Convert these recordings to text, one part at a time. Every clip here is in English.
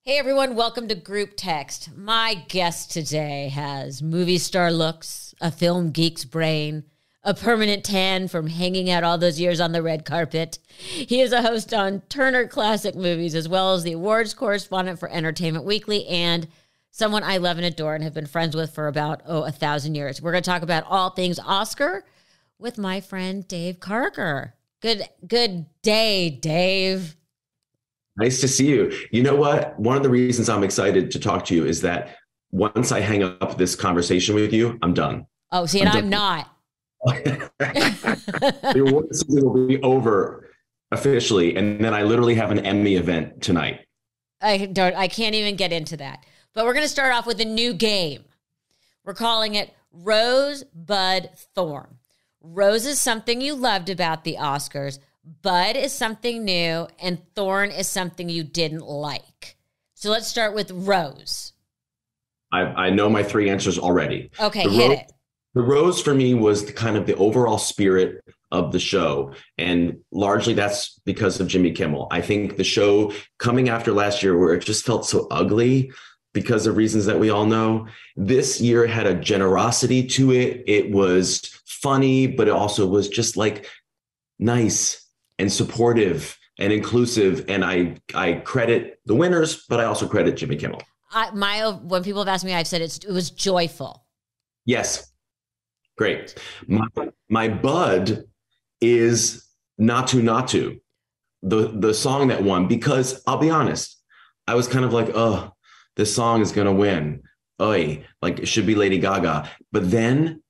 Hey everyone, welcome to Group Text. My guest today has movie star looks, a film geek's brain, a permanent tan from hanging out all those years on the red carpet. He is a host on Turner Classic Movies, as well as the awards correspondent for Entertainment Weekly, and someone I love and adore and have been friends with for about, 1,000 years. We're going to talk about all things Oscar with my friend Dave Karger. Good day, Dave. Nice to see you. You know what? One of the reasons I'm excited to talk to you is that once I hang up this conversation with you, I'm done. Oh, see, and I'm not. The award season will be over officially, and then I literally have an Emmy event tonight. I can't even get into that. But we're going to start off with a new game. We're calling it Rosebud Thorn. Rose is something you loved about the Oscars. Bud is something new, and Thorn is something you didn't like. So let's start with Rose. I know my three answers already. Okay, hit it. The Rose for me was kind of the overall spirit of the show. And largely that's because of Jimmy Kimmel. I think the show coming after last year where it just felt so ugly because of reasons that we all know, this year had a generosity to it. It was funny, but it also was just like nice and supportive and inclusive. And I credit the winners, but I also credit Jimmy Kimmel. When people have asked me, I've said it was joyful. Yes. Great. My Bud is Not To, the song that won, because I'll be honest, I was kind of like, oh, this song is going to win. Oy, like it should be Lady Gaga. But then,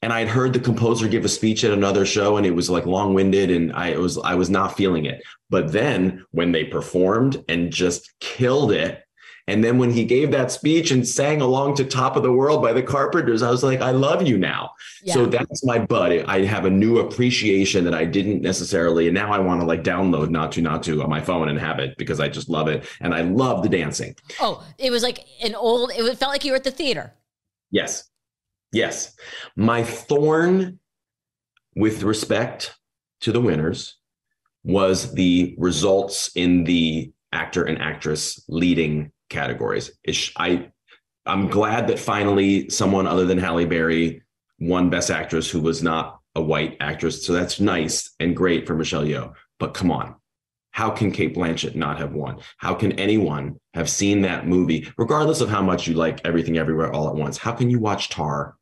and I'd heard the composer give a speech at another show and it was like long-winded and I was not feeling it. But then when they performed and just killed it, and then when he gave that speech and sang along to Top of the World by the Carpenters, I was like, I love you now. Yeah. So that's my Bud. I have a new appreciation that I didn't necessarily, and now I want to like download Not To on my phone and have it because I just love it. And I love the dancing. Oh, it was like it felt like you were at the theater. Yes. Yes. My Thorn, with respect to the winners, was the results in the actor and actress leading categories. I'm glad that finally someone other than Halle Berry won Best Actress who was not a white actress. So that's nice and great for Michelle Yeoh. But come on. How can Cate Blanchett not have won? How can anyone have seen that movie, regardless of how much you like Everything Everywhere All at Once? How can you watch Tar?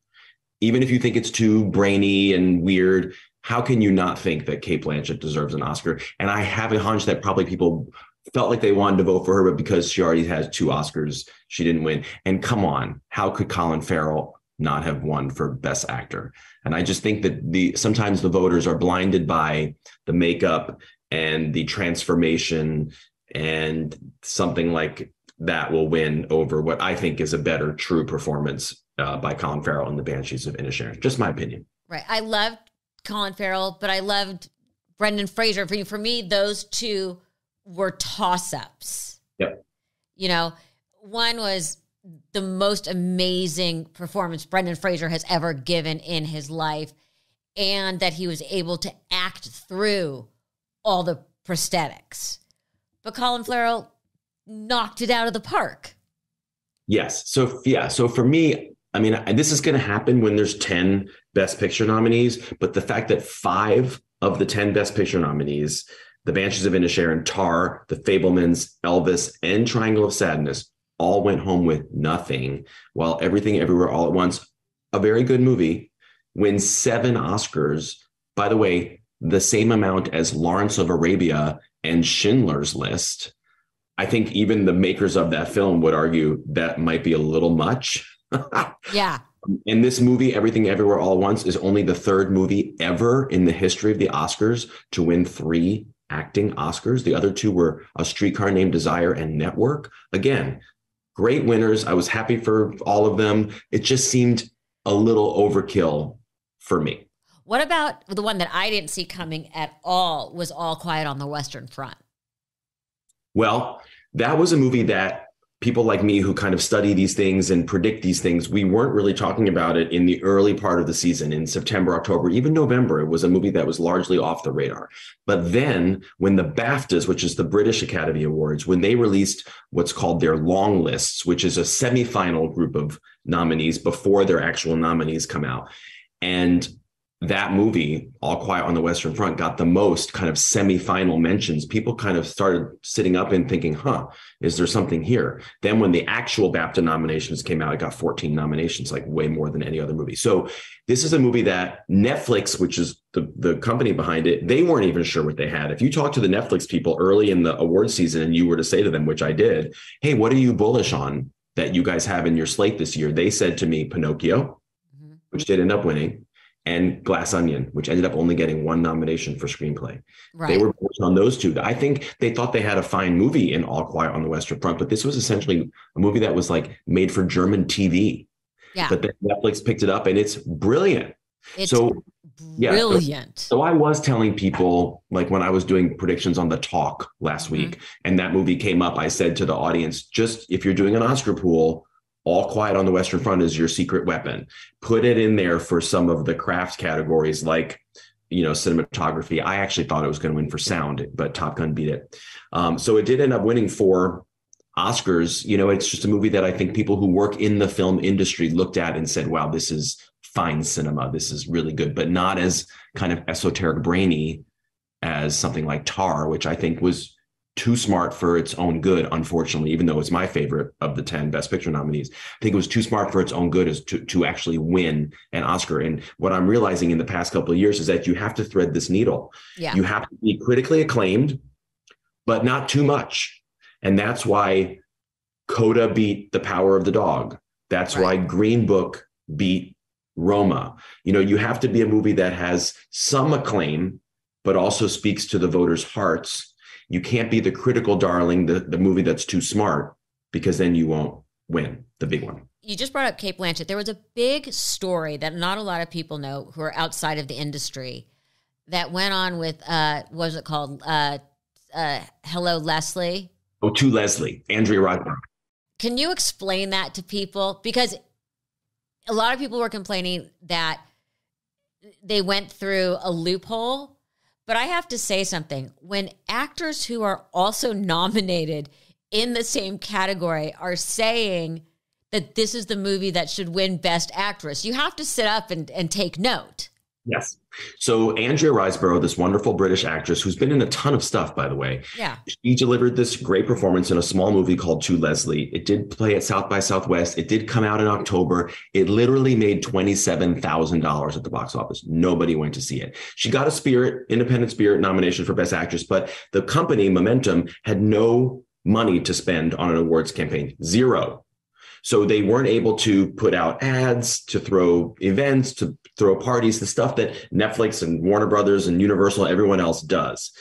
Even if you think it's too brainy and weird, how can you not think that Cate Blanchett deserves an Oscar? And I have a hunch that probably people felt like they wanted to vote for her, but because she already has 2 Oscars, she didn't win. And come on, how could Colin Farrell not have won for Best Actor? And I just think that sometimes the voters are blinded by the makeup and the transformation, and something like that will win over what I think is a better true performance by Colin Farrell in The Banshees of Inisherin. Just my opinion. Right. I loved Colin Farrell, but I loved Brendan Fraser. For me, those two were toss-ups. Yep. You know, one was the most amazing performance Brendan Fraser has ever given in his life, and that he was able to act through all the prosthetics. But Colin Farrell knocked it out of the park. Yes. So for me, I mean, this is going to happen when there's 10 Best Picture nominees, but the fact that 5 of the 10 Best Picture nominees, The Banshees of Inisherin, Tar, The Fabelmans, Elvis, and Triangle of Sadness, all went home with nothing, while Everything Everywhere All at Once, a very good movie, wins 7 Oscars. By the way, the same amount as Lawrence of Arabia and Schindler's List. I think even the makers of that film would argue that might be a little much. Yeah. And this movie, Everything Everywhere All at Once, is only the 3rd movie ever in the history of the Oscars to win 3 acting Oscars. The other 2 were A Streetcar Named Desire and Network. Again, great winners. I was happy for all of them. It just seemed a little overkill for me. What about the one that I didn't see coming at all was All Quiet on the Western Front? Well, that was a movie that people like me who kind of study these things and predict these things, we weren't really talking about it in the early part of the season, in September, October, even November. It was a movie that was largely off the radar. But then when the BAFTAs, which is the British Academy Awards, when they released what's called their long lists, which is a semifinal group of nominees before their actual nominees come out. And that movie, All Quiet on the Western Front, got the most kind of semifinal mentions. People kind of started sitting up and thinking, is there something here? Then when the actual BAFTA nominations came out, it got 14 nominations, like way more than any other movie. So this is a movie that Netflix, which is the company behind it, they weren't even sure what they had. If you talk to the Netflix people early in the award season and you were to say to them, which I did, hey, what are you bullish on that you guys have in your slate this year? They said to me, Pinocchio, which did end up winning, and Glass Onion, which ended up only getting one nomination for screenplay. Right. They were bullish on those two. I think they thought they had a fine movie in All Quiet on the Western Front, but this was essentially a movie that was like made for German TV. Yeah. But then Netflix picked it up and it's brilliant. It's brilliant. So I was telling people, like when I was doing predictions on The Talk last week, and that movie came up, I said to the audience, just if you're doing an Oscar pool, All Quiet on the Western Front is your secret weapon. Put it in there for some of the craft categories like, cinematography. I actually thought it was going to win for sound, but Top Gun beat it. So it did end up winning 4 Oscars. It's just a movie that I think people who work in the film industry looked at and said, wow, this is fine cinema. This is really good, but not as kind of esoteric brainy as something like Tar, which I think was too smart for its own good, unfortunately, even though it's my favorite of the 10 Best Picture nominees. I think it was too smart for its own good as to actually win an Oscar. And what I'm realizing in the past couple of years is that you have to thread this needle. Yeah. You have to be critically acclaimed, but not too much. And that's why Coda beat The Power of the Dog. That's why Green Book beat Roma. You have to be a movie that has some acclaim, but also speaks to the voters' hearts. You can't be the critical darling, the movie that's too smart, because then you won't win the big one. You just brought up Cate Blanchett. There was a big story that not a lot of people know who are outside of the industry that went on with, what was it called? Hello, Leslie. Oh, To Leslie, Andrea Riseborough. Can you explain that to people? Because a lot of people were complaining that they went through a loophole. But I have to say something. When actors who are also nominated in the same category are saying that this is the movie that should win Best Actress, you have to sit up and take note. Yes. So Andrea Riseborough, this wonderful British actress who's been in a ton of stuff, by the way. Yeah. She delivered this great performance in a small movie called To Leslie. It did play at South by Southwest. It did come out in October. It literally made $27,000 at the box office. Nobody went to see it. She got a Independent Spirit nomination for Best Actress, but the company, Momentum, had no money to spend on an awards campaign. Zero. So they weren't able to put out ads, to throw events, to throw parties, the stuff that Netflix and Warner Brothers and Universal, everyone else does.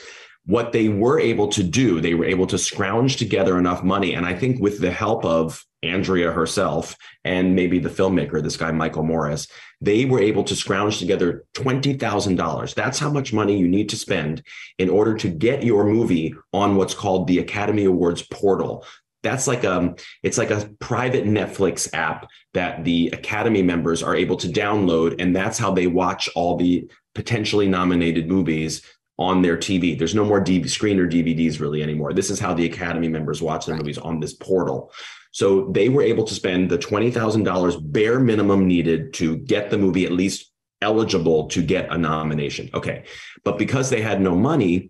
What they were able to do, they were able to scrounge together enough money. And I think with the help of Andrea herself and maybe the filmmaker, this guy, Michael Morris, they were able to scrounge together $20,000. That's how much money you need to spend in order to get your movie on what's called the Academy Awards portal. That's it's like a private Netflix app that the Academy members are able to download. And that's how they watch all the potentially nominated movies on their TV. There's no more screen or DVDs really anymore. This is how the Academy members watch their movies, on this portal. So they were able to spend the $20,000 bare minimum needed to get the movie at least eligible to get a nomination. Okay. But because they had no money,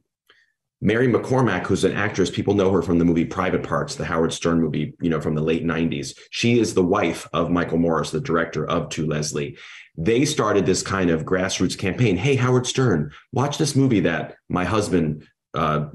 Mary McCormack, who's an actress, people know her from the movie Private Parts, the Howard Stern movie, from the late 90s. She is the wife of Michael Morris, the director of To Leslie. They started this kind of grassroots campaign. Hey, Howard Stern, watch this movie that my husband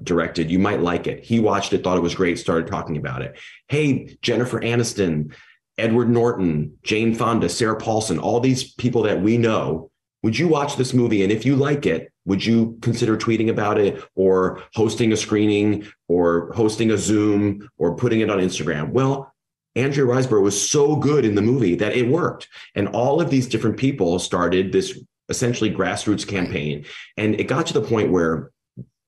directed. You might like it. He watched it, thought it was great, started talking about it. Hey, Jennifer Aniston, Edward Norton, Jane Fonda, Sarah Paulson, all these people that we know. Would you watch this movie? And if you like it, would you consider tweeting about it or hosting a screening or hosting a Zoom or putting it on Instagram? Well, Andrea Riseborough was so good in the movie that it worked. And all of these different people started this essentially grassroots campaign. And it got to the point where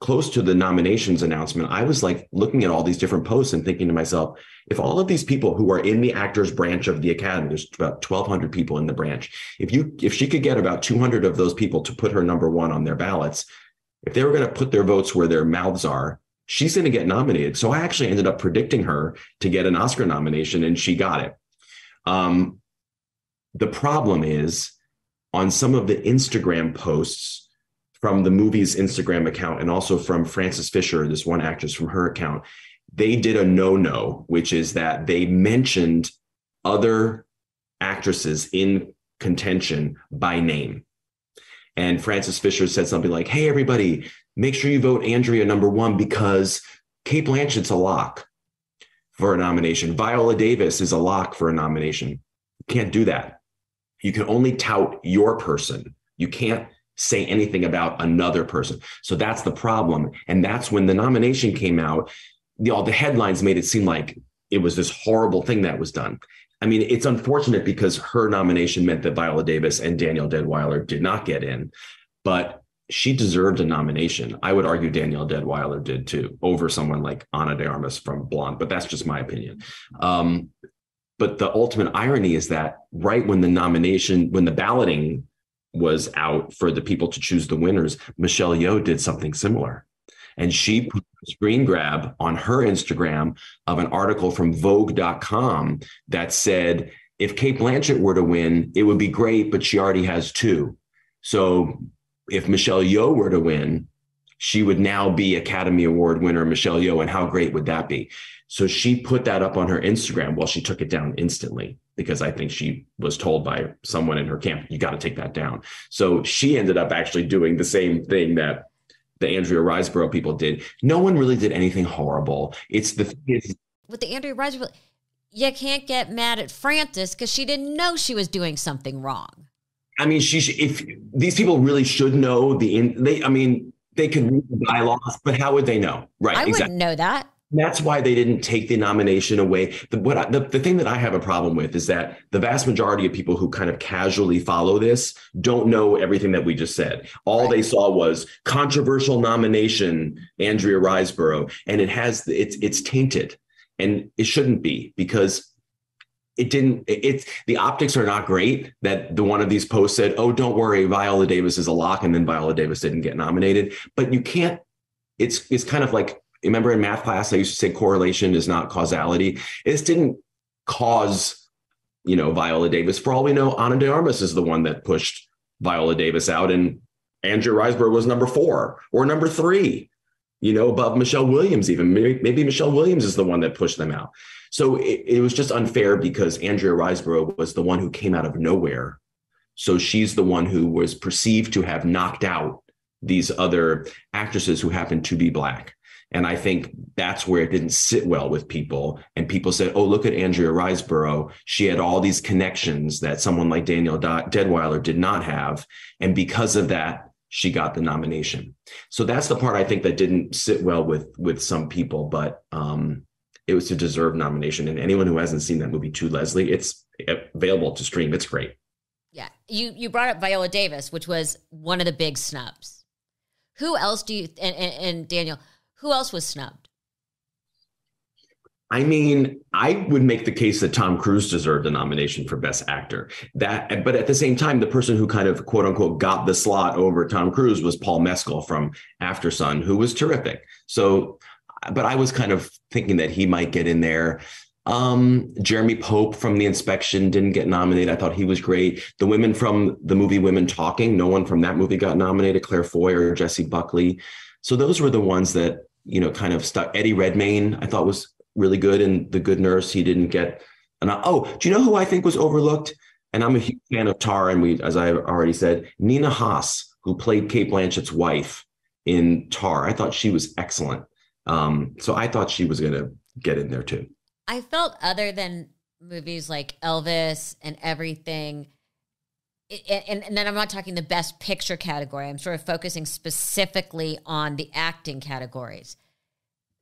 close to the nominations announcement, I was like looking at all these different posts and thinking to myself, if all of these people who are in the actors branch of the Academy, there's about 1,200 people in the branch. If she could get about 200 of those people to put her number one on their ballots, if they were going to put their votes where their mouths are, she's going to get nominated. So I actually ended up predicting her to get an Oscar nomination, and she got it. The problem is on some of the Instagram posts from the movie's Instagram account and also from Frances Fisher, this one actress from her account, they did a no-no, which is that they mentioned other actresses in contention by name. And Frances Fisher said something like, hey, everybody, make sure you vote Andrea number one because Cate Blanchett's a lock for a nomination. Viola Davis is a lock for a nomination. You can't do that. You can only tout your person. You can't say anything about another person. So that's the problem. And that's when the nomination came out, all the headlines made it seem like it was this horrible thing that was done. I mean, it's unfortunate because her nomination meant that Viola Davis and Danielle Deadwyler did not get in, but she deserved a nomination. I would argue Danielle Deadwyler did too, over someone like Ana de Armas from Blonde, but that's just my opinion. But the ultimate irony is that right when the balloting was out for the people to choose the winners, Michelle Yeoh did something similar. And she put a screen grab on her Instagram of an article from Vogue.com that said, if Cate Blanchett were to win, it would be great, but she already has two. So if Michelle Yeoh were to win, she would now be Academy Award winner Michelle Yeoh. And how great would that be? So she put that up on her Instagram. Well, she took it down instantly because I think she was told by someone in her camp, you got to take that down. So she ended up actually doing the same thing that the Andrea Riseborough people did. No one really did anything horrible. With the Andrea Riseborough, you can't get mad at Frances because she didn't know she was doing something wrong. I mean, if these people really should know they can read the bylaws, but how would they know? Right. I wouldn't know that. That's why they didn't take the nomination away. The thing that I have a problem with is that the vast majority of people who kind of casually follow this don't know everything that we just said. All they saw was controversial nomination, Andrea Riseborough, and it's tainted, and it shouldn't be because the optics are not great that one of these posts said, oh, don't worry, Viola Davis is a lock, and then Viola Davis didn't get nominated. But you can't, it's kind of like, remember in math class, I used to say correlation is not causality. This didn't cause, Viola Davis. For all we know, Ana de Armas is the one that pushed Viola Davis out, and Andrea Riseborough was number 4 or number 3, above Michelle Williams even. Maybe Michelle Williams is the one that pushed them out. So it was just unfair because Andrea Riseborough was the one who came out of nowhere. So she's the one who was perceived to have knocked out these other actresses who happened to be Black. And I think that's where it didn't sit well with people. And people said, oh, look at Andrea Riseborough. She had all these connections that someone like Danielle Deadwyler did not have. And because of that, she got the nomination. So that's the part I think that didn't sit well with some people. But it was a deserved nomination. And anyone who hasn't seen that movie, To Leslie, it's available to stream. It's great. Yeah. You brought up Viola Davis, which was one of the big snubs. Who else and Daniel, who else was snubbed? I mean, I would make the case that Tom Cruise deserved a nomination for Best Actor. But at the same time, the person who kind of, quote unquote, got the slot over Tom Cruise was Paul Mescal from Aftersun, who was terrific. So, but I was kind of thinking that he might get in there. Jeremy Pope from The Inspection didn't get nominated. I thought he was great. The women from the movie Women Talking, no one from that movie got nominated. Claire Foy or Jessie Buckley. So those were the ones that, kind of stuck. Eddie Redmayne, I thought was really good. And The Good Nurse, he didn't get. Do you know who I think was overlooked? And I'm a huge fan of Tar. And as I already said, Nina Haas, who played Cate Blanchett's wife in Tar. I thought she was excellent. So I thought she was going to get in there too. I felt other than movies like Elvis and everything, and then I'm not talking the Best Picture category. I'm sort of focusing specifically on the acting categories.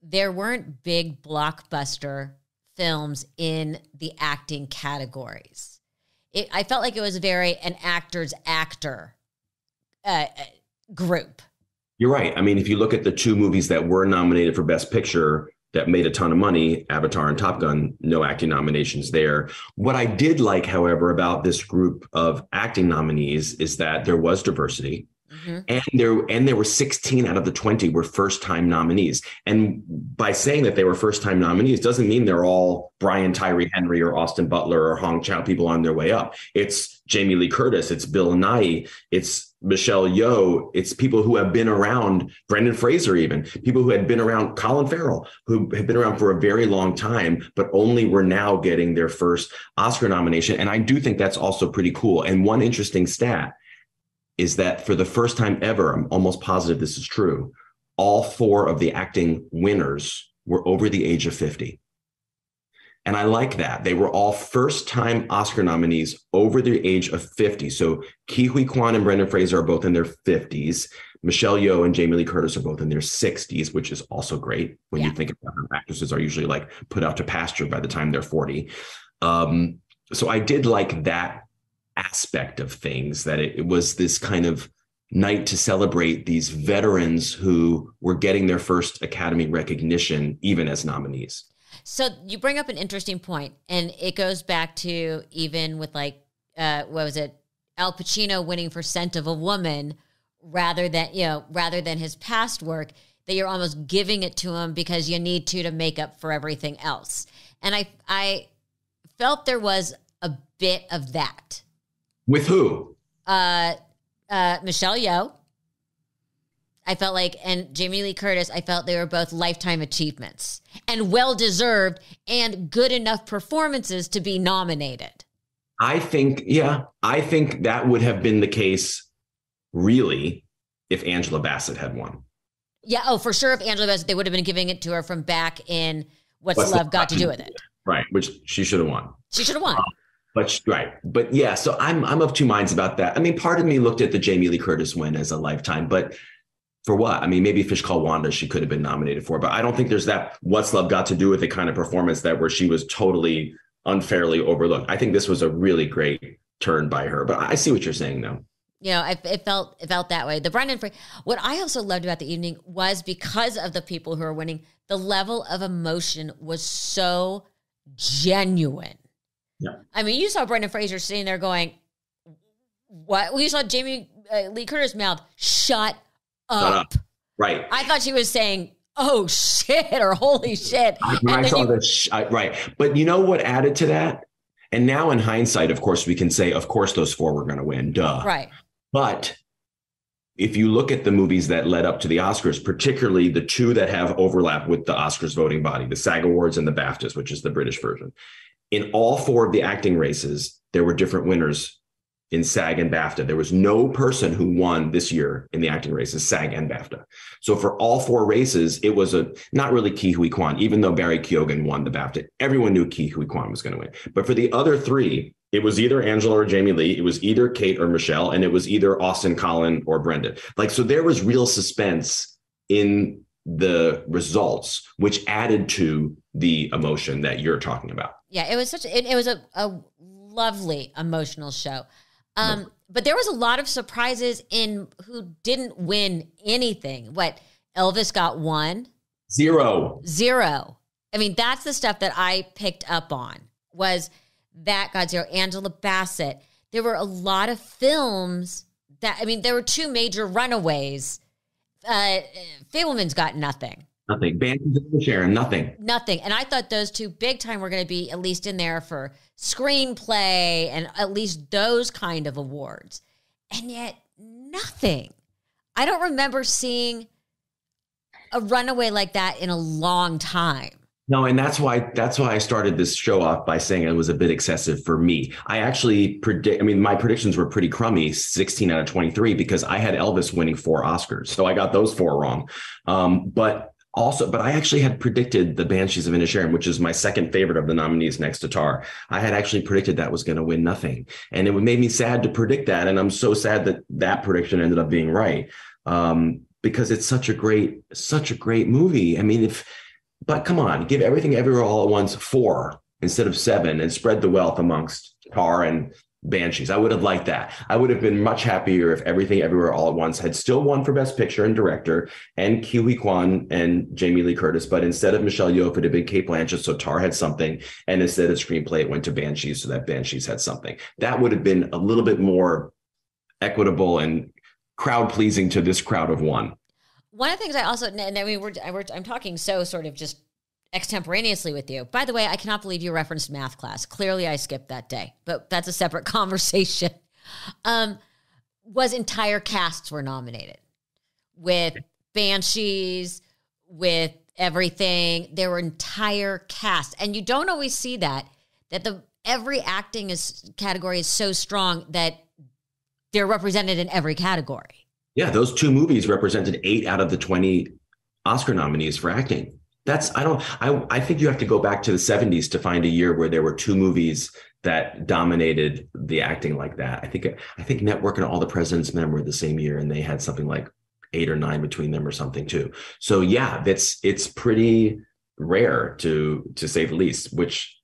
There weren't big blockbuster films in the acting categories. I felt like it was very an actor's actor group. You're right. I mean, if you look at the two movies that were nominated for Best Picture that made a ton of money, Avatar and Top Gun, no acting nominations there. What I did like, however, about this group of acting nominees is that there was diversity. Mm-hmm. And there were 16 out of the 20 were first time nominees. And by saying that they were first time nominees doesn't mean they're all Brian Tyree Henry or Austin Butler or Hong Chow people on their way up. It's Jamie Lee Curtis, it's Bill Nighy, it's Michelle Yeoh, it's people who have been around, Brendan Fraser even, people who had been around, Colin Farrell, who have been around for a very long time, but only were now getting their first Oscar nomination. And I do think that's also pretty cool. And one interesting stat is that for the first time ever, I'm almost positive this is true, all four of the acting winners were over the age of 50. And I like that. They were all first-time Oscar nominees over the age of 50. So Ke Huy Quan and Brendan Fraser are both in their 50s. Michelle Yeoh and Jamie Lee Curtis are both in their 60s, which is also great when you think about how actresses are usually like put out to pasture by the time they're 40. So I did like that aspect of things, that it was this kind of night to celebrate these veterans who were getting their first Academy recognition, even as nominees. So you bring up an interesting point, and it goes back to even with like, what was it? Al Pacino winning for Scent of a Woman rather than his past work, that you're almost giving it to him because you need to make up for everything else. And I felt there was a bit of that. With who? Michelle Yeoh. I felt like, and Jamie Lee Curtis, I felt they were both lifetime achievements and well-deserved and good enough performances to be nominated. I think that would have been the case, really, if Angela Bassett had won. Yeah, oh, for sure. If Angela Bassett, they would have been giving it to her from back in What's Love Got to Do with It? Right, which she should have won. She should have won. But yeah, so I'm of two minds about that. I mean, part of me looked at the Jamie Lee Curtis win as a lifetime, but for what? I mean, maybe Fish Called Wanda, she could have been nominated for, but I don't think there's that What's Love Got to Do with It kind of performance where she was totally unfairly overlooked. I think this was a really great turn by her, but I see what you're saying though. You know, it felt that way. What I also loved about the evening was, because of the people who are winning, the level of emotion was so genuine. Yeah. I mean, you saw Brendan Fraser sitting there going, what? Well, you saw Jamie Lee Curtis' mouth, shut up. Right. I thought she was saying, oh shit, or holy shit. When I saw this, right. But you know what added to that? And now in hindsight, of course, we can say, of course, those four were going to win. Duh. Right. But if you look at the movies that led up to the Oscars, particularly the two that have overlap with the Oscars voting body, the SAG Awards and the BAFTAs, which is the British version, in all four of the acting races, there were different winners in SAG and BAFTA. There was no person who won this year in the acting races, SAG and BAFTA. So for all four races, it was not really Ke Huy Quan, even though Barry Keoghan won the BAFTA. Everyone knew Ke Huy Quan was going to win. But for the other three, it was either Angela or Jamie Lee, it was either Kate or Michelle, and it was either Austin, Colin, or Brendan. So there was real suspense in the results, which added to the emotion that you're talking about. Yeah, it was it was a lovely emotional show. But there was a lot of surprises in who didn't win anything. What, Elvis got one? Zero. I mean, that's the stuff that I picked up on, was that got zero. Angela Bassett. There were a lot of films that, I mean, there were two major runaways. Fabelman's got nothing. Nothing. Banshees of Inisherin, nothing. Nothing. And I thought those two big time were going to be at least in there for screenplay and at least those kind of awards. And yet nothing. I don't remember seeing a runaway like that in a long time. No, and that's why I started this show off by saying it was a bit excessive for me. I actually my predictions were pretty crummy, 16 out of 23, because I had Elvis winning 4 Oscars. So I got those 4 wrong. But I actually had predicted the Banshees of Inisherin, which is my second favorite of the nominees next to Tar. I had actually predicted that was going to win nothing. And it made me sad to predict that. And I'm so sad that prediction ended up being right, because it's such a great movie. I mean, but come on, give Everything Everywhere All at Once 4 instead of 7 and spread the wealth amongst Tar and Banshees. I would have liked that. I would have been much happier if Everything Everywhere All at Once had still won for Best Picture and Director and Kiwi Kwan and Jamie Lee Curtis, but instead of Michelle Yeoh, it had been Kate Blanchett, so Tar had something, and instead of screenplay, it went to Banshees, so that Banshees had something. That would have been a little bit more equitable and crowd pleasing to this crowd of one. One of the things I also, and I mean, I'm talking so sort of just extemporaneously with you. By the way, I cannot believe you referenced math class. Clearly I skipped that day, but that's a separate conversation. Was entire casts were nominated with Banshees, with Everything. There were entire casts. And you don't always see that every acting category is so strong that they're represented in every category. Yeah, those two movies represented 8 out of the 20 Oscar nominees for acting. I think you have to go back to the 70s to find a year where there were 2 movies that dominated the acting like that. I think Network and All the President's Men were the same year, and they had something like 8 or 9 between them or something too. So yeah, it's pretty rare to say the least, which,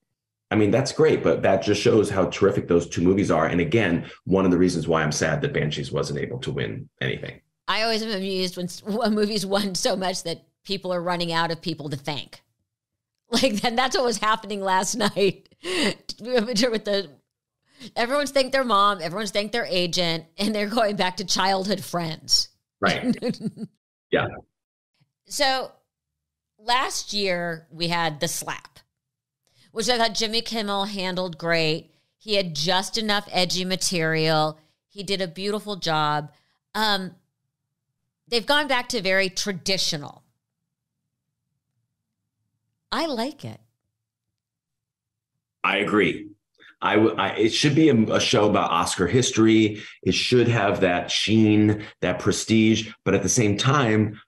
I mean, that's great, but that just shows how terrific those 2 movies are. And again, one of the reasons why I'm sad that Banshees wasn't able to win anything. I always am amused when a movie's won so much that people are running out of people to thank. Like, then that's what was happening last night. Everyone's thanked their mom, everyone's thanked their agent, and they're going back to childhood friends. Right. Yeah. So last year we had The Slap, which I thought Jimmy Kimmel handled great. He had just enough edgy material. He did a beautiful job. They've gone back to very traditional. I like it. I agree. It should be a show about Oscar history. It should have that sheen, that prestige. But at the same time,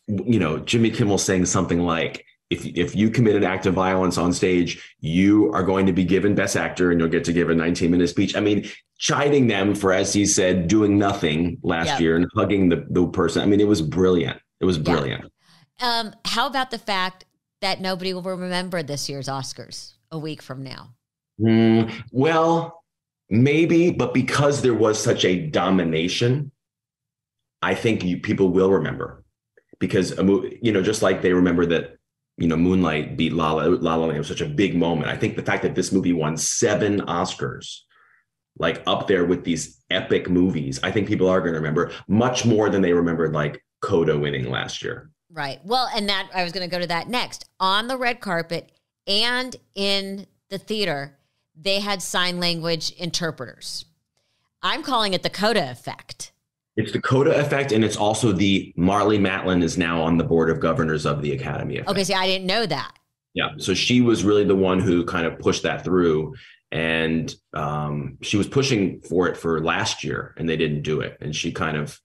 Jimmy Kimmel saying something like, if you commit an act of violence on stage, you are going to be given Best Actor and you'll get to give a 19-minute speech. I mean, chiding them for, as he said, doing nothing last year and hugging the person. I mean, it was brilliant. It was brilliant. How about the fact that nobody will remember this year's Oscars a week from now? Well, maybe, but because there was such a domination, I think people will remember, because, just like they remember that, Moonlight beat La La Land. It was such a big moment. I think the fact that this movie won 7 Oscars, like up there with these epic movies, I think people are going to remember much more than they remembered like Coda winning last year. Right. Well, and that I was going to go to that next. On the red carpet and in the theater, they had sign language interpreters. I'm calling it the Coda effect. It's the Coda effect, and it's also the Marlee Matlin is now on the board of governors of the Academy effect. Okay, see, I didn't know that. Yeah, so she was really the one who kind of pushed that through, and she was pushing for it for last year, and they didn't do it, and she kind of,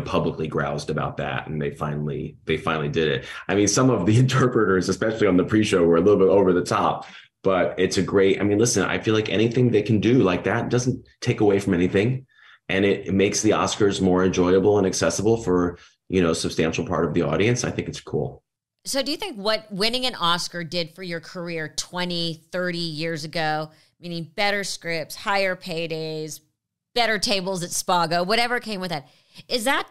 publicly groused about that, and they finally did it. I mean, some of the interpreters, especially on the pre-show, were a little bit over the top, but it's a great. I mean, listen, I feel like anything they can do like that doesn't take away from anything. And it makes the Oscars more enjoyable and accessible for, a substantial part of the audience. I think it's cool. So do you think what winning an Oscar did for your career 20, 30 years ago, meaning better scripts, higher paydays, better tables at Spago, whatever came with that, is that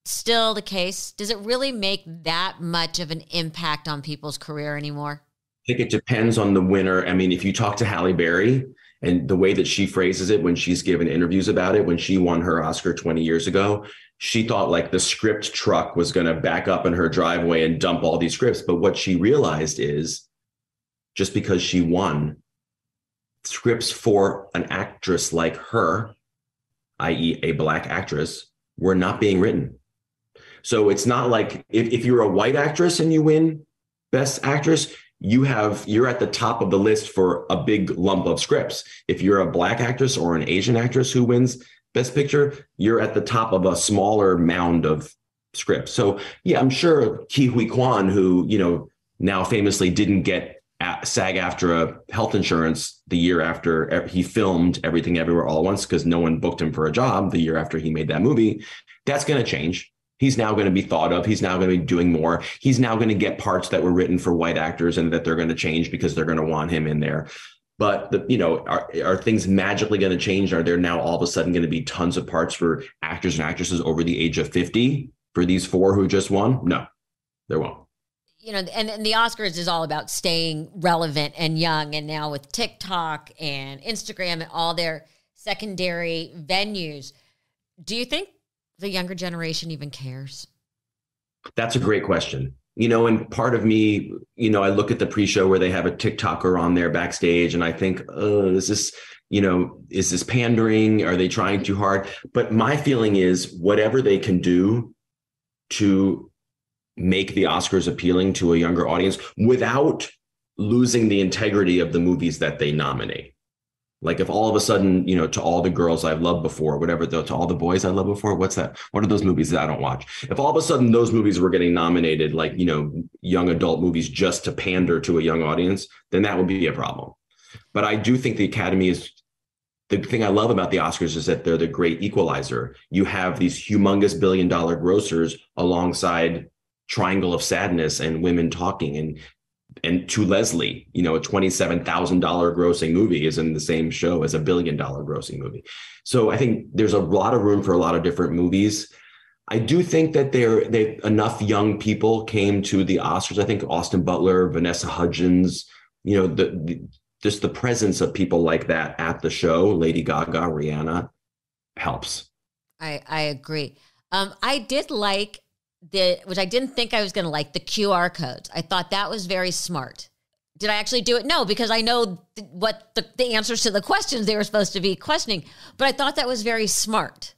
still the case? Does it really make that much of an impact on people's career anymore? I think it depends on the winner. I mean, if you talk to Halle Berry, and the way that she phrases it when she's given interviews about it, when she won her Oscar 20 years ago, she thought like the script truck was going to back up in her driveway and dump all these scripts. But what she realized is just because she won, scripts for an actress like her, i.e. a Black actress, were not being written. So it's not like if you're a white actress and you win Best Actress, you're at the top of the list for a big lump of scripts. If you're a Black actress or an Asian actress who wins Best Picture, you're at the top of a smaller mound of scripts. So yeah, I'm sure Ke Huy Quan, who, now famously didn't get SAG-AFTRA health insurance the year after he filmed Everything Everywhere All at Once, because no one booked him for a job the year after he made that movie. That's going to change. He's now going to be thought of. He's now going to be doing more. He's now going to get parts that were written for white actors and that they're going to change because they're going to want him in there. But are things magically going to change? Are there now all of a sudden going to be tons of parts for actors and actresses over the age of 50 for these 4 who just won? No, there won't. And the Oscars is all about staying relevant and young. And now with TikTok and Instagram and all their secondary venues, do you think the younger generation even cares? That's a great question. And part of me, I look at the pre-show where they have a TikToker on there backstage and I think, oh, is this pandering? Are they trying too hard? But my feeling is whatever they can do to make the Oscars appealing to a younger audience without losing the integrity of the movies that they nominate. Like if all of a sudden, To All the Girls I've Loved Before, whatever, To All the Boys I Loved Before, what's that? What are those movies that I don't watch? If all of a sudden those movies were getting nominated, like, young adult movies just to pander to a young audience, then that would be a problem. But I do think the Academy the thing I love about the Oscars is that they're the great equalizer. You have these humongous billion-dollar grossers alongside Triangle of Sadness and Women Talking and To Leslie, a $27,000 grossing movie is in the same show as a $1 billion grossing movie. So I think there's a lot of room for a lot of different movies. I do think that enough young people came to the Oscars. I think Austin Butler, Vanessa Hudgens, just the presence of people like that at the show, Lady Gaga, Rihanna, helps. I agree. I did like which I didn't think I was going to like, the QR codes. I thought that was very smart. Did I actually do it? No, because I know what the answers to the questions they were supposed to be questioning. But I thought that was very smart.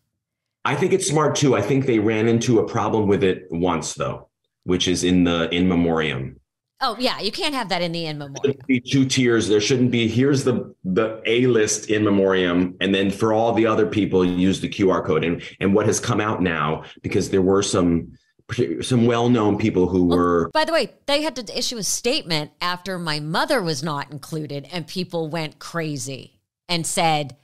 I think it's smart too. I think they ran into a problem with it once though, which is in Memoriam. Oh yeah, you can't have that in the In Memoriam. There should be 2 tiers. There shouldn't be, here's the A-list In Memoriam, and then for all the other people, use the QR code. And what has come out now, because there were some well-known people who were... By the way, they had to issue a statement after my mother was not included and people went crazy and said,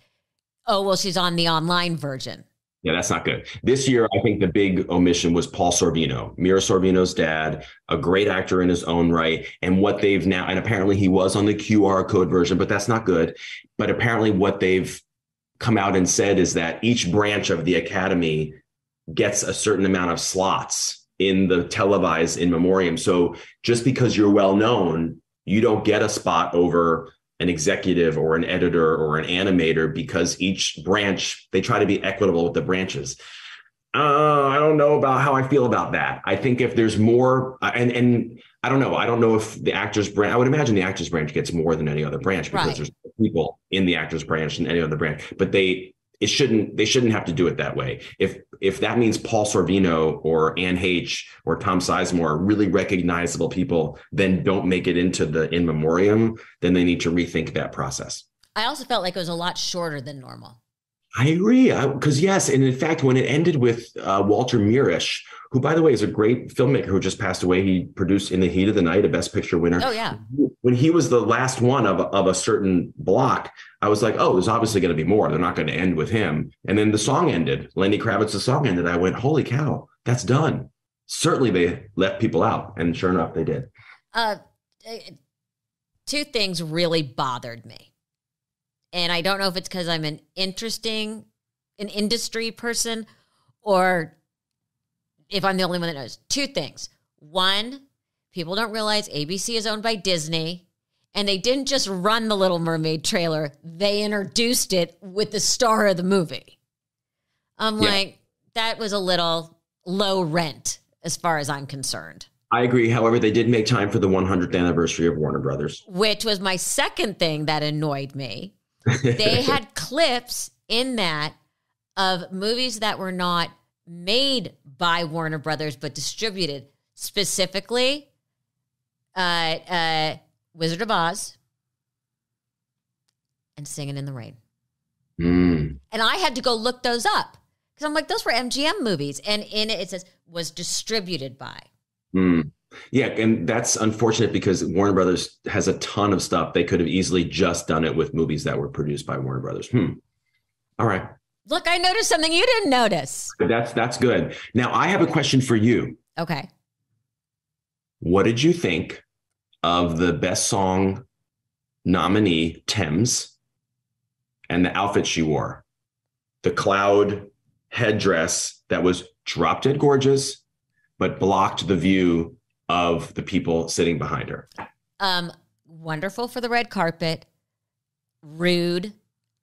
oh, well, she's on the online version. Yeah, that's not good. This year, I think the big omission was Paul Sorvino, Mira Sorvino's dad, a great actor in his own right. And what they've now, and apparently he was on the QR code version, but that's not good. But apparently what they've come out and said is that each branch of the Academy gets a certain amount of slots in the televised In Memoriam. So just because you're well known, you don't get a spot over an executive or an editor or an animator, because each branch, they try to be equitable with the branches. I don't know about how I feel about that. I think if there's more, and I don't know. I don't know if the actors branch, I would imagine the actors branch gets more than any other branch because there's people in the actors branch than any other branch, but they shouldn't have to do it that way. If that means Paul Sorvino or Anne H or Tom Sizemore are really recognizable people, then don't make it into the In Memoriam, then they need to rethink that process. I also felt like it was a lot shorter than normal. I agree. Because yes. And in fact, when it ended with Walter Mirisch, who, by the way, is a great filmmaker who just passed away. He produced In the Heat of the Night, a Best Picture winner. Oh, yeah. When he was the last one of a certain block, I was like, oh, there's obviously going to be more. They're not going to end with him. And then the song ended. Lenny Kravitz's song ended. I went, holy cow, that's done. Certainly they left people out. And sure enough, they did. 2 things really bothered me. And I don't know if it's because I'm an industry person or if I'm the only one that knows. 2 things. 1, people don't realize ABC is owned by Disney, and they didn't just run the Little Mermaid trailer. They introduced it with the star of the movie. I'm like, that was a little low rent as far as I'm concerned. I agree. However, they did make time for the 100th anniversary of Warner Brothers, which was my second thing that annoyed me. They had clips in that of movies that were not made by Warner Brothers, but distributed, specifically Wizard of Oz and Singing in the Rain. And I had to go look those up because I'm like, those were MGM movies. And in it says, was distributed by. Yeah, and that's unfortunate because Warner Brothers has a ton of stuff. They could have easily just done it with movies that were produced by Warner Brothers. All right. Look, I noticed something you didn't notice. That's good. Now, I have a question for you. Okay. What did you think of the best song nominee, Thames, and the outfit she wore. The cloud headdress that was drop dead gorgeous, but blocked the view of the people sitting behind her. Wonderful for the red carpet, rude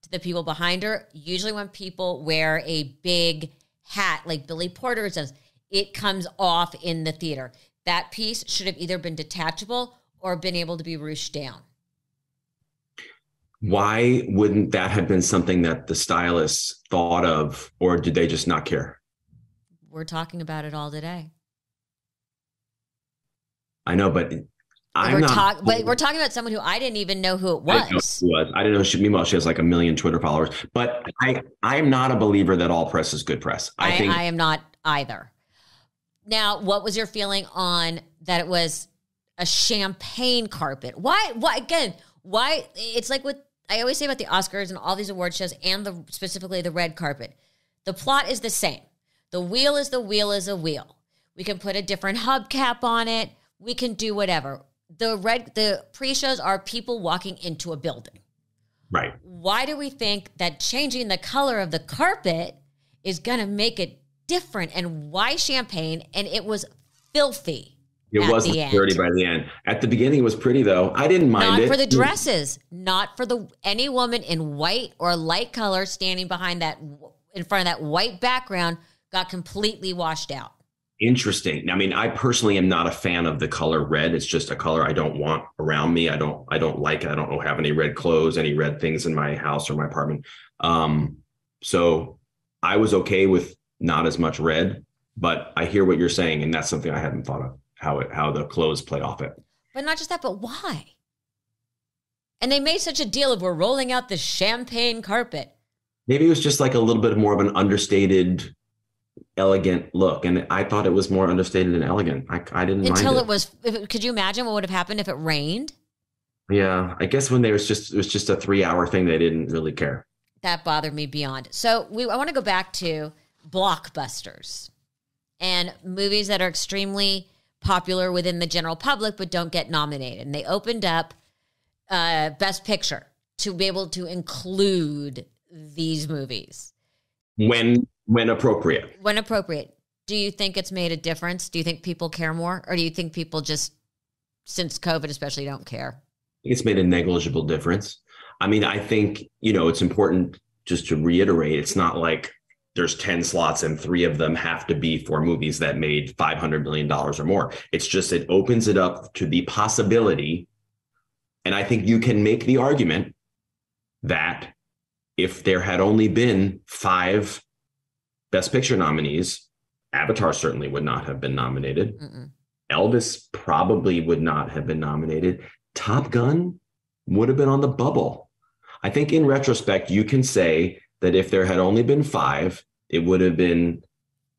to the people behind her. Usually when people wear a big hat like Billy Porter does, it comes off in the theater. That piece should have either been detachable or been able to be ruched down. Why wouldn't that have been something that the stylists thought of, or did they just not care? We're talking about it all today. I know, but we're talking about someone who I didn't even know who it was. I didn't know she, meanwhile, she has like 1 million Twitter followers. But I'm not a believer that all press is good press. I am not either. Now, what was your feeling on that it was a champagne carpet? Why again, why? It's like what I always say about the Oscars and all these award shows and specifically the red carpet. The plot is the same. The wheel is the wheel is a wheel. We can put a different hubcap on it. We can do whatever. The pre-shows are people walking into a building. Right. Why do we think that changing the color of the carpet is going to make it different? And why champagne? And it was filthy. It wasn't dirty by the end. At the beginning, it was pretty, though. I didn't mind it. Not for the dresses. Not for any woman in white or light color standing behind that, in front of that white background, got completely washed out. Interesting. I mean, I personally am not a fan of the color red. It's just a color I don't want around me. I don't like it. I don't have any red clothes, any red things in my house or my apartment. So I was okay with not as much red, but I hear what you're saying, and that's something I hadn't thought of, how the clothes play off it. But not just that, but why? And they made such a deal of we're rolling out the champagne carpet. Maybe it was just like a little bit more of an understated, elegant look, and I thought it was more understated and elegant. I didn't mind until it was. Could you imagine what would have happened if it rained? Yeah, I guess when it was just a 3-hour thing, they didn't really care. That bothered me beyond. So I want to go back to blockbusters and movies that are extremely popular within the general public but don't get nominated. And they opened up Best Picture to be able to include these movies when appropriate. When appropriate. Do you think it's made a difference? Do you think people care more? Or do you think people just, since COVID especially, don't care? It's made a negligible difference. I mean, I think, it's important just to reiterate, it's not like there's 10 slots and 3 of them have to be for movies that made $500 million or more. It's just, it opens it up to the possibility. And I think you can make the argument that if there had only been 5 Best Picture nominees, Avatar certainly would not have been nominated. Mm-mm. Elvis probably would not have been nominated. Top Gun would have been on the bubble. I think in retrospect, you can say that if there had only been 5, it would have been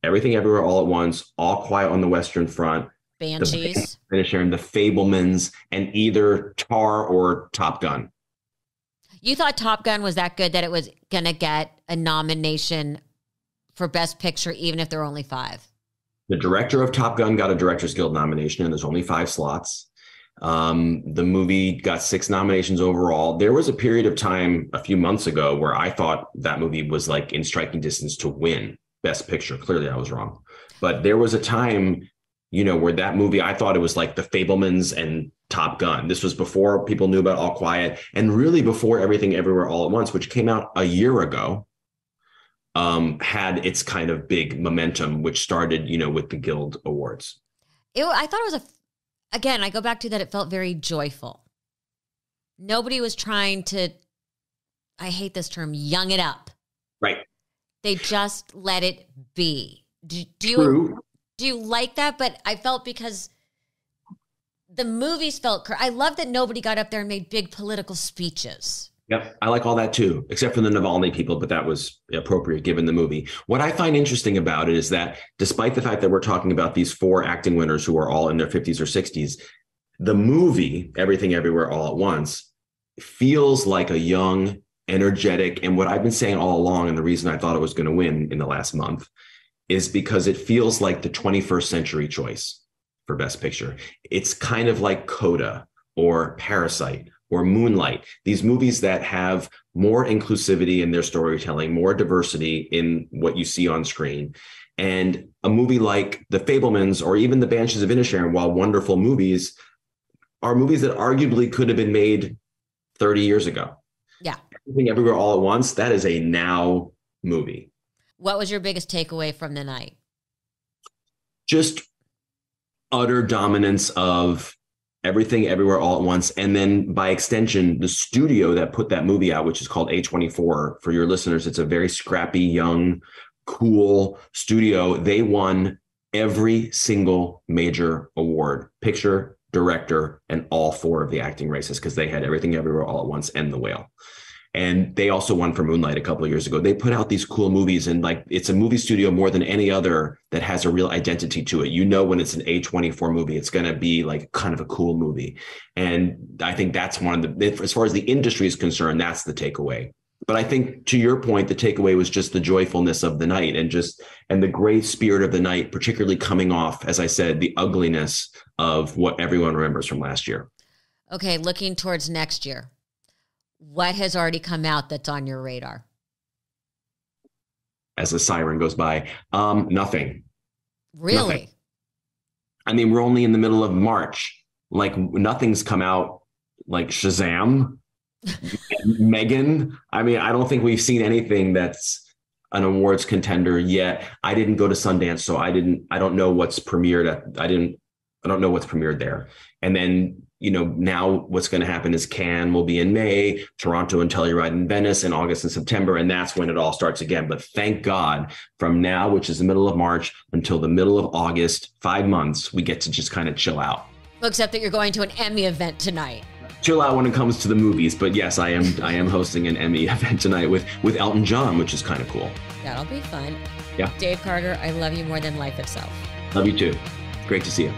Everything Everywhere All at Once, All Quiet on the Western Front, Banshees, The Fabelmans, and either Tar or Top Gun. You thought Top Gun was that good that it was going to get a nomination for Best Picture, even if there were only 5? The director of Top Gun got a Directors Guild nomination, and there's only 5 slots. The movie got 6 nominations overall. There was a period of time a few months ago where I thought that movie was like in striking distance to win Best Picture. Clearly I was wrong. But there was a time, where that movie, I thought it was like The Fabelmans and Top Gun. This was before people knew about All Quiet, and really before Everything Everywhere All at Once, which came out a year ago, had its kind of big momentum, which started, with the Guild Awards. I thought it was again, I go back to that it felt very joyful. Nobody was trying to, I hate this term, young it up. Right. They just let it be. Do you like that? But I felt because the movies felt, I love that nobody got up there and made big political speeches. Yep. I like all that too, except for the Navalny people, but that was appropriate given the movie. What I find interesting about it is that despite the fact that we're talking about these 4 acting winners who are all in their 50s or 60s, the movie, Everything Everywhere All at Once, feels like a young, energetic, and what I've been saying all along, and the reason I thought it was going to win in the last month, is because it feels like the 21st century choice for Best Picture. It's kind of like Coda or Parasite or Moonlight, these movies that have more inclusivity in their storytelling, more diversity in what you see on screen. And a movie like The Fabelmans or even The Banshees of Inisherin, while wonderful movies, are movies that arguably could have been made 30 years ago. Yeah. Everything Everywhere All at Once, that is a now movie. What was your biggest takeaway from the night? Just utter dominance of Everything Everywhere All at Once. And then by extension, the studio that put that movie out, which is called A24. For your listeners, it's a very scrappy, young, cool studio. They won every single major award, picture, director, and all 4 of the acting races, because they had Everything Everywhere All at Once and The Whale. And they also won for Moonlight a couple of years ago. They put out these cool movies, and like, it's a movie studio more than any other that has a real identity to it. You know, when it's an A24 movie, it's going to be like kind of a cool movie. And I think that's one of the, as far as the industry is concerned, that's the takeaway. But I think, to your point, the takeaway was just the joyfulness of the night and the great spirit of the night, particularly coming off, as I said, the ugliness of what everyone remembers from last year. Okay, looking towards next year, what has already come out that's on your radar? As the siren goes by, nothing. Really? Nothing. I mean, we're only in the middle of March. Like, nothing's come out. Like Shazam, Megan. I mean, I don't think we've seen anything that's an awards contender yet. I didn't go to Sundance, so I don't know what's premiered. I don't know what's premiered there. And then, you know, now what's going to happen is Cannes will be in May, Toronto and Telluride in Venice in August and September, and that's when it all starts again. But thank God, from now, which is the middle of March, until the middle of August, 5 months, we get to just kind of chill out. Well, except that you're going to an Emmy event tonight. Chill out when it comes to the movies, but yes, I am hosting an Emmy event tonight with Elton John, which is kind of cool. That'll be fun. Yeah. Dave Karger, I love you more than life itself. Love you too. Great to see you.